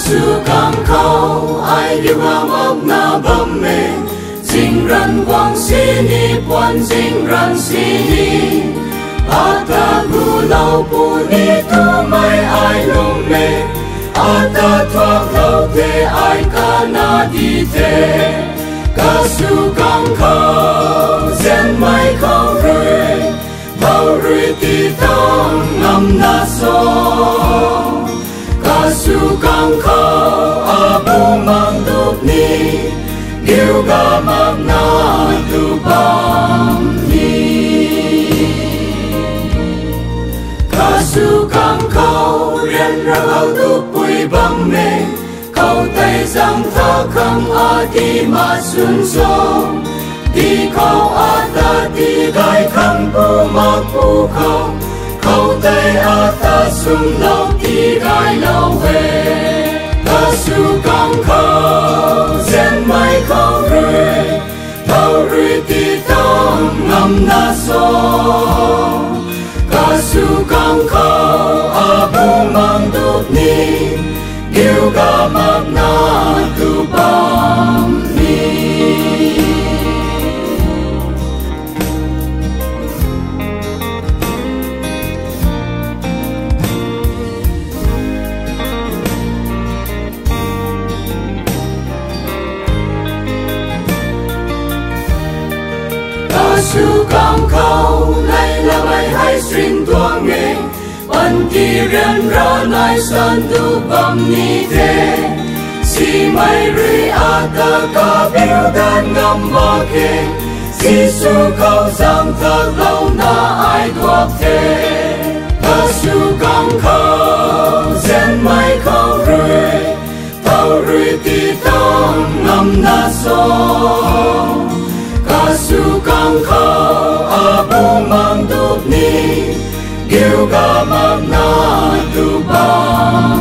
su cam khâu ai yêu ham ốc na bấm mê dinh ran quang si ni quan dinh ran si ni ata gu lâu pu ni tu mai ai lung mê ata thoa lâu thế ai ca na đi thế ca su cam khâu gen mai khâu rơi bao rơi ti tông ngâm na so ca su cam khâu abu mang đục ni yêu ga mang na tu bam ni ca su cam khâu riêng ra ao tu bụi băng mê khâu tay giang tha khăng a ti ma sun so ti khâu a ta ti gai khăng pu ma pu khâu khâu tay a ta sum lâu ti gai lâu về ca su cam khâu gen mai khâu rơi ti tông ngâm na so ca su cam khâu abu mang đục ni yêu ga mang na tu bam ni ca su cam khâu này là bài hay string tua nghe ân kỳ riêng ra nai san tu bam ni thế si mai ri ata ca biểu đàn ngâm ba kê si su khâu giang thơ lâu na ai thuộc thế ca su cam khâu gen mai khâu rơi ti tông ngâm na so ca su cam khâu abu mang đục ni yêu ga mang na tu bam